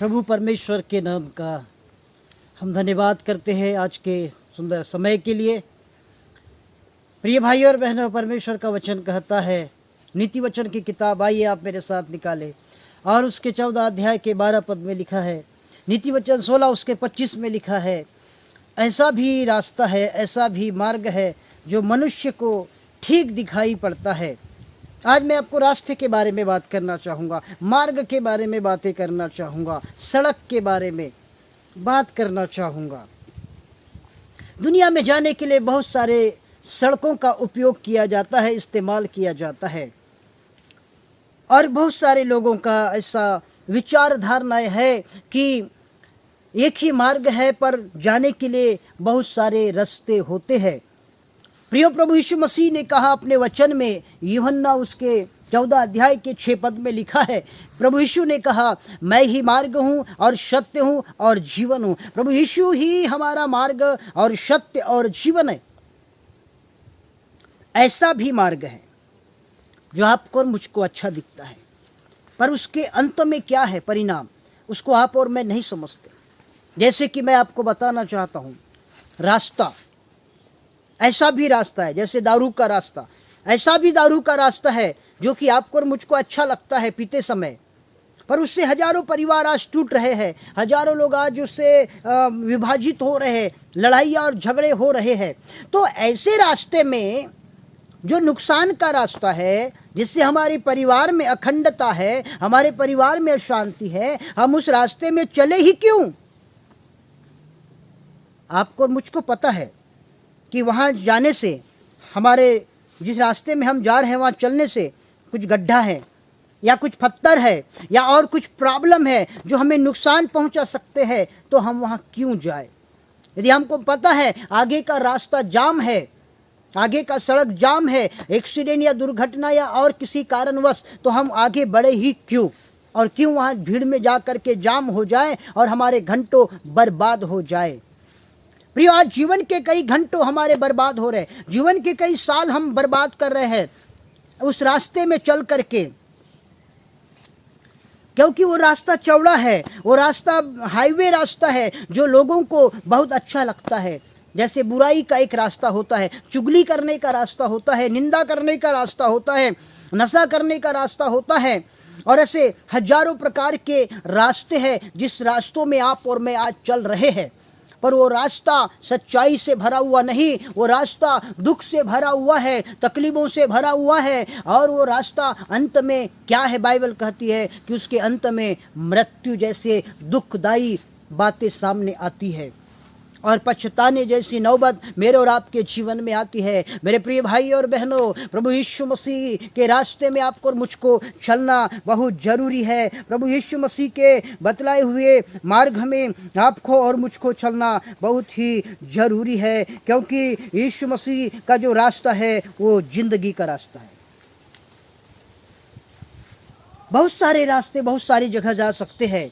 प्रभु परमेश्वर के नाम का हम धन्यवाद करते हैं आज के सुंदर समय के लिए। प्रिय भाई और बहनों, परमेश्वर का वचन कहता है, नीति वचन की किताब आइए आप मेरे साथ निकालें, और उसके 14 अध्याय के 12 पद में लिखा है, नीति वचन 16 उसके 25 में लिखा है, ऐसा भी रास्ता है, ऐसा भी मार्ग है जो मनुष्य को ठीक दिखाई पड़ता है। आज मैं आपको रास्ते के बारे में बात करना चाहूँगा, मार्ग के बारे में बातें करना चाहूँगा, सड़क के बारे में बात करना चाहूँगा। दुनिया में जाने के लिए बहुत सारे सड़कों का उपयोग किया जाता है, इस्तेमाल किया जाता है, और बहुत सारे लोगों का ऐसा विचारधारणाएं है कि एक ही मार्ग है, पर जाने के लिए बहुत सारे रास्ते होते हैं। प्रिय प्रभु यीशु मसीह ने कहा अपने वचन में, यूहन्ना उसके 14 अध्याय के 6 पद में लिखा है, प्रभु यीशु ने कहा, मैं ही मार्ग हूँ और सत्य हूँ और जीवन हूँ। प्रभु यीशु ही हमारा मार्ग और सत्य और जीवन है। ऐसा भी मार्ग है जो आपको और मुझको अच्छा दिखता है, पर उसके अंत में क्या है परिणाम, उसको आप और मैं नहीं समझते। जैसे कि मैं आपको बताना चाहता हूँ, रास्ता ऐसा भी रास्ता है, जैसे दारू का रास्ता, ऐसा भी दारू का रास्ता है जो कि आपको और मुझको अच्छा लगता है पीते समय, पर उससे हजारों परिवार आज टूट रहे हैं, हजारों लोग आज उससे विभाजित हो रहे हैं, लड़ाइयाँ और झगड़े हो रहे हैं। तो ऐसे रास्ते में जो नुकसान का रास्ता है, जिससे हमारे परिवार में अखंडता है, हमारे परिवार में शांति है, हम उस रास्ते में चले ही क्यों? आपको और मुझको पता है कि वहाँ जाने से, हमारे जिस रास्ते में हम जा रहे हैं वहाँ चलने से कुछ गड्ढा है या कुछ पत्थर है या और कुछ प्रॉब्लम है जो हमें नुकसान पहुँचा सकते हैं, तो हम वहाँ क्यों जाए? यदि हमको पता है आगे का रास्ता जाम है, आगे का सड़क जाम है, एक्सीडेंट या दुर्घटना या और किसी कारणवश, तो हम आगे बढ़े ही क्यों? और क्यों वहाँ भीड़ में जा कर के जाम हो जाए और हमारे घंटों बर्बाद हो जाए? प्रियो, आज जीवन के कई घंटों हमारे बर्बाद हो रहे हैं, जीवन के कई साल हम बर्बाद कर रहे हैं उस रास्ते में चल करके, क्योंकि वो रास्ता चौड़ा है, वो रास्ता हाईवे रास्ता है जो लोगों को बहुत अच्छा लगता है। जैसे बुराई का एक रास्ता होता है, चुगली करने का रास्ता होता है, निंदा करने का रास्ता होता है, नशा करने का रास्ता होता है, और ऐसे हजारों प्रकार के रास्ते हैं जिस रास्तों में आप और मैं आज चल रहे हैं। पर वो रास्ता सच्चाई से भरा हुआ नहीं, वो रास्ता दुख से भरा हुआ है, तकलीफों से भरा हुआ है, और वो रास्ता अंत में क्या है? बाइबल कहती है कि उसके अंत में मृत्यु जैसे दुखदाई बातें सामने आती है और पछताने जैसी नौबत मेरे और आपके जीवन में आती है। मेरे प्रिय भाई और बहनों, प्रभु यीशु मसीह के रास्ते में आपको और मुझको चलना बहुत जरूरी है। प्रभु यीशु मसीह के बतलाए हुए मार्ग में आपको और मुझको चलना बहुत ही जरूरी है, क्योंकि यीशु मसीह का जो रास्ता है वो जिंदगी का रास्ता है। बहुत सारे रास्ते बहुत सारी जगह जा सकते हैं,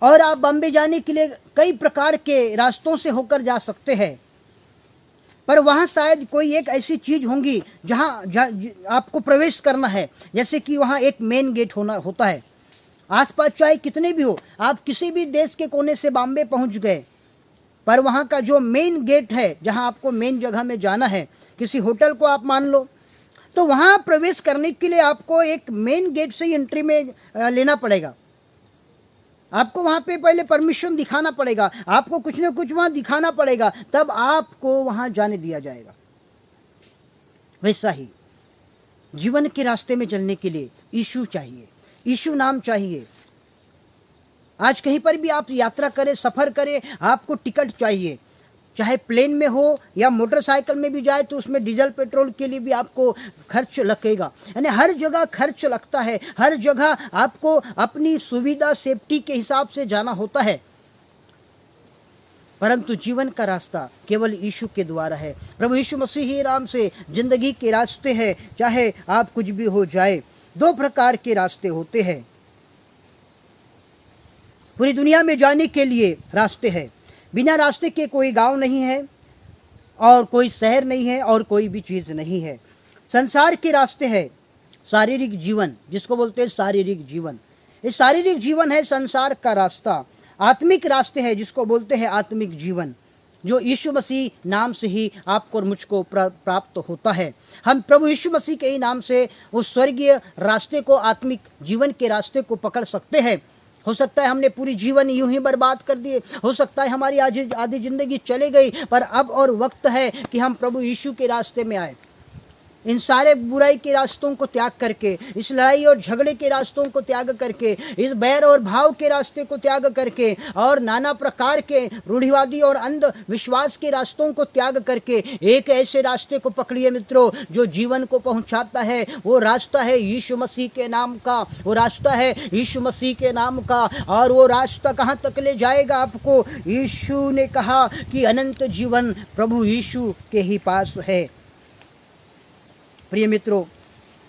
और आप बॉम्बे जाने के लिए कई प्रकार के रास्तों से होकर जा सकते हैं, पर वहाँ शायद कोई एक ऐसी चीज़ होंगी जहाँ आपको प्रवेश करना है। जैसे कि वहाँ एक मेन गेट होता है। आसपास चाहे कितने भी हो, आप किसी भी देश के कोने से बॉम्बे पहुँच गए, पर वहाँ का जो मेन गेट है, जहाँ आपको मेन जगह में जाना है, किसी होटल को आप मान लो, तो वहाँ प्रवेश करने के लिए आपको एक मेन गेट से ही एंट्री में लेना पड़ेगा। आपको वहाँ पे पहले परमिशन दिखाना पड़ेगा, आपको कुछ न कुछ वहाँ दिखाना पड़ेगा, तब आपको वहाँ जाने दिया जाएगा। वैसा ही जीवन के रास्ते में चलने के लिए यीशु चाहिए, यीशु नाम चाहिए। आज कहीं पर भी आप यात्रा करें, सफ़र करें, आपको टिकट चाहिए, चाहे प्लेन में हो या मोटरसाइकिल में भी जाए तो उसमें डीजल पेट्रोल के लिए भी आपको खर्च लगेगा। यानी हर जगह खर्च लगता है, हर जगह आपको अपनी सुविधा सेफ्टी के हिसाब से जाना होता है, परंतु जीवन का रास्ता केवल यीशु के द्वारा है। प्रभु यीशु मसीह ही नाम से जिंदगी के रास्ते हैं, चाहे आप कुछ भी हो जाए। 2 प्रकार के रास्ते होते हैं। पूरी दुनिया में जाने के लिए रास्ते हैं, बिना रास्ते के कोई गांव नहीं है और कोई शहर नहीं है और कोई भी चीज़ नहीं है। संसार के रास्ते हैं शारीरिक जीवन, जिसको बोलते हैं शारीरिक जीवन। ये शारीरिक जीवन है संसार का रास्ता, आत्मिक रास्ते हैं जिसको बोलते हैं आत्मिक जीवन, जो यीशु मसीह नाम से ही आपको और मुझको प्राप्त होता है। हम प्रभु यीशु मसीह के ही नाम से उस स्वर्गीय रास्ते को, आत्मिक जीवन के रास्ते को पकड़ सकते हैं। हो सकता है हमने पूरी जीवन यूं ही बर्बाद कर दिए, हो सकता है हमारी आधी जिंदगी चले गई, पर अब और वक्त है कि हम प्रभु यीशु के रास्ते में आए। इन सारे बुराई के रास्तों को त्याग करके, इस लड़ाई और झगड़े के रास्तों को त्याग करके, इस बैर और भाव के रास्ते को त्याग करके, और नाना प्रकार के रूढ़िवादी और अंधविश्वास के रास्तों को त्याग करके एक ऐसे रास्ते को पकड़िए मित्रों जो जीवन को पहुंचाता है। वो रास्ता है यीशु मसीह के नाम का, वो रास्ता है यीशु मसीह के नाम का। और वो रास्ता कहाँ तक ले जाएगा आपको? यीशु ने कहा कि अनंत जीवन प्रभु यीशु के ही पास है। प्रिय मित्रों,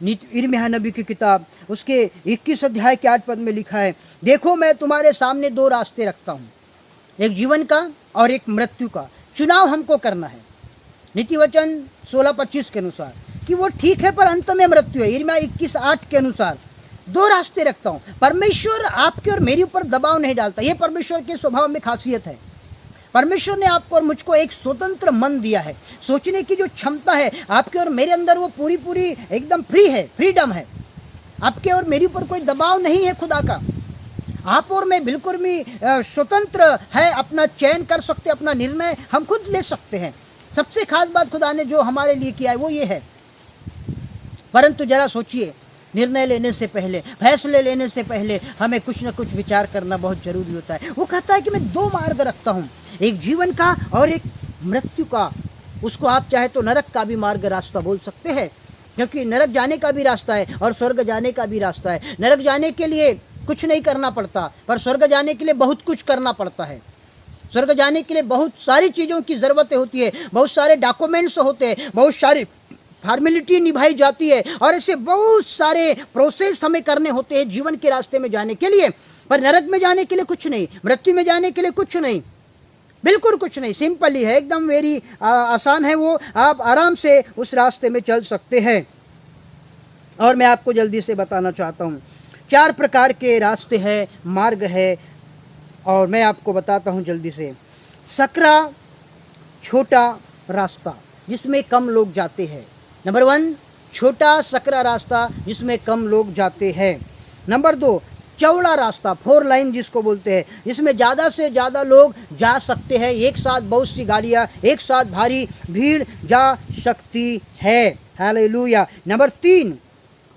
यिर्मयाह नबी की किताब उसके 21 अध्याय के 8 पद में लिखा है, देखो मैं तुम्हारे सामने दो रास्ते रखता हूँ, एक जीवन का और एक मृत्यु का। चुनाव हमको करना है। नीति वचन 16:25 के अनुसार कि वो ठीक है पर अंत में मृत्यु है। यिर्मयाह 21:8 के अनुसार दो रास्ते रखता हूँ। परमेश्वर आपके और मेरे ऊपर दबाव नहीं डालता। ये परमेश्वर के स्वभाव में खासियत है। परमेश्वर ने आपको और मुझको एक स्वतंत्र मन दिया है। सोचने की जो क्षमता है आपके और मेरे अंदर, वो पूरी एकदम फ्री है, फ्रीडम है। आपके और मेरे ऊपर कोई दबाव नहीं है खुदा का। आप और मैं बिल्कुल भी स्वतंत्र है, अपना चयन कर सकते, अपना निर्णय हम खुद ले सकते हैं। सबसे खास बात खुदा ने जो हमारे लिए किया है वो ये है। परंतु जरा सोचिए, निर्णय लेने से पहले, फैसले लेने से पहले हमें कुछ न कुछ विचार करना बहुत जरूरी होता है। वो कहता है कि मैं दो मार्ग रखता हूँ, एक जीवन का और एक मृत्यु का। उसको आप चाहे तो नरक का भी मार्ग रास्ता बोल सकते हैं, क्योंकि नरक जाने का भी रास्ता है और स्वर्ग जाने का भी रास्ता है। नरक जाने के लिए कुछ नहीं करना पड़ता, पर स्वर्ग जाने के लिए बहुत कुछ करना पड़ता है। स्वर्ग जाने के लिए बहुत सारी चीज़ों की ज़रूरत होती है, बहुत सारे डॉक्यूमेंट्स होते हैं, बहुत सारी फॉर्मेलिटी निभाई जाती है, और ऐसे बहुत सारे प्रोसेस हमें करने होते हैं जीवन के रास्ते में जाने के लिए। पर नरक में जाने के लिए कुछ नहीं, मृत्यु में जाने के लिए कुछ नहीं, बिल्कुल कुछ नहीं। सिंपल ही है, एकदम वेरी आसान है। वो आप आराम से उस रास्ते में चल सकते हैं। और मैं आपको जल्दी से बताना चाहता हूँ, 4 प्रकार के रास्ते हैं, मार्ग है, और मैं आपको बताता हूँ जल्दी से। सकरा छोटा रास्ता जिसमें कम लोग जाते हैं। नंबर 1, छोटा सकरा रास्ता जिसमें कम लोग जाते हैं। नंबर 2, चौड़ा रास्ता, 4 लाइन जिसको बोलते हैं, इसमें ज़्यादा से ज़्यादा लोग जा सकते हैं। एक साथ बहुत सी गाड़ियाँ, एक साथ भारी भीड़ जा सकती है। हालेलुया। नंबर 3,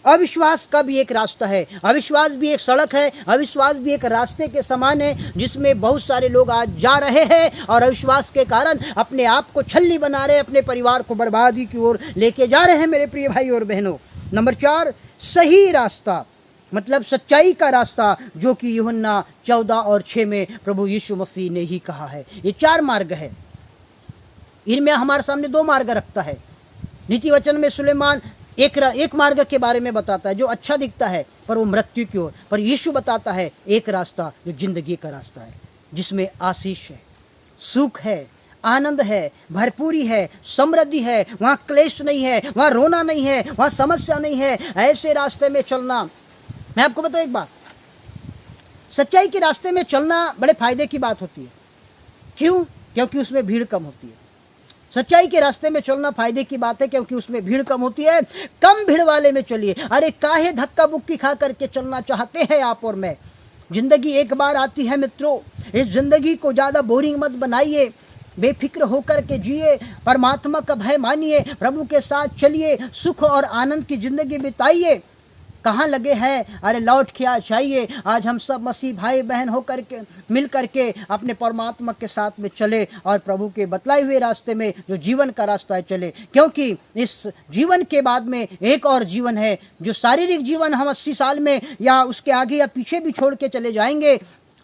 अविश्वास का भी एक रास्ता है। अविश्वास भी एक सड़क है, अविश्वास भी एक रास्ते के समान है, जिसमें बहुत सारे लोग आज जा रहे हैं और अविश्वास के कारण अपने आप को छल्ली बना रहे हैं, अपने परिवार को बर्बादी की ओर लेके जा रहे हैं मेरे प्रिय भाई और बहनों। नंबर 4, सही रास्ता, मतलब सच्चाई का रास्ता, जो कि यूहन्ना 14 और 6 में प्रभु यीशु मसीह ने ही कहा है। ये 4 मार्ग है। इनमें हमारे सामने 2 मार्ग रखता है। नीति वचन में सुलेमान एक मार्ग के बारे में बताता है जो अच्छा दिखता है, पर वो मृत्यु की ओर। पर यीशु बताता है एक रास्ता जो जिंदगी का रास्ता है, जिसमें आशीष है, सुख है, आनंद है, भरपूरी है, समृद्धि है। वहाँ क्लेश नहीं है, वहाँ रोना नहीं है, वहाँ समस्या नहीं है। ऐसे रास्ते में चलना, मैं आपको बताऊँ एक बात, सच्चाई के रास्ते में चलना बड़े फायदे की बात होती है। क्यों? क्योंकि उसमें भीड़ कम होती है। सच्चाई के रास्ते में चलना फायदे की बात है, क्योंकि उसमें भीड़ कम होती है। कम भीड़ वाले में चलिए। अरे काहे धक्का बुक्की खा करके चलना चाहते हैं आप और मैं? जिंदगी एक बार आती है मित्रों, इस जिंदगी को ज़्यादा बोरिंग मत बनाइए, बेफिक्र होकर के जिए, परमात्मा का भय मानिए, प्रभु के साथ चलिए, सुख और आनंद की जिंदगी बिताइए। कहाँ लगे हैं? अरे लौट के आ जाइए। आज हम सब मसीह भाई बहन होकर के मिल करके अपने परमात्मा के साथ में चले और प्रभु के बतलाए हुए रास्ते में, जो जीवन का रास्ता है, चले। क्योंकि इस जीवन के बाद में एक और जीवन है, जो शारीरिक जीवन हम 80 साल में या उसके आगे या पीछे भी छोड़ के चले जाएंगे,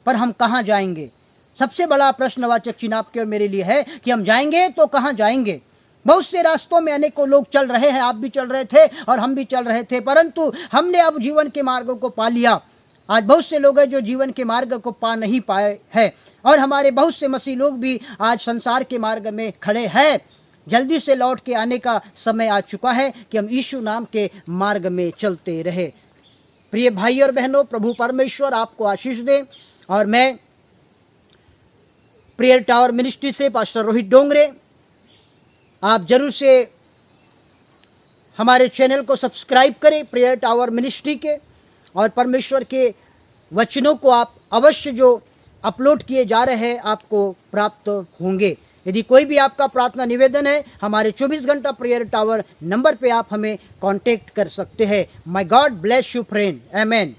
पर हम कहाँ जाएंगे? सबसे बड़ा प्रश्नवाचक चिन्ह आपके और मेरे लिए है कि हम जाएंगे तो कहाँ जाएंगे। बहुत से रास्तों में अनेकों लोग चल रहे हैं, आप भी चल रहे थे और हम भी चल रहे थे, परंतु हमने अब जीवन के मार्गों को पा लिया। आज बहुत से लोग हैं जो जीवन के मार्ग को पा नहीं पाए हैं, और हमारे बहुत से मसीह लोग भी आज संसार के मार्ग में खड़े हैं। जल्दी से लौट के आने का समय आ चुका है कि हम यीशु नाम के मार्ग में चलते रहे। प्रिय भाई और बहनों, प्रभु परमेश्वर आपको आशीष दे। और मैं प्रेयर टावर मिनिस्ट्री से पास्टर रोहित डोंगरे, आप जरूर से हमारे चैनल को सब्सक्राइब करें प्रेयर टावर मिनिस्ट्री के, और परमेश्वर के वचनों को आप अवश्य जो अपलोड किए जा रहे हैं आपको प्राप्त होंगे। यदि कोई भी आपका प्रार्थना निवेदन है, हमारे 24 घंटा प्रेयर टावर नंबर पे आप हमें कांटेक्ट कर सकते हैं। My God bless you friend, amen.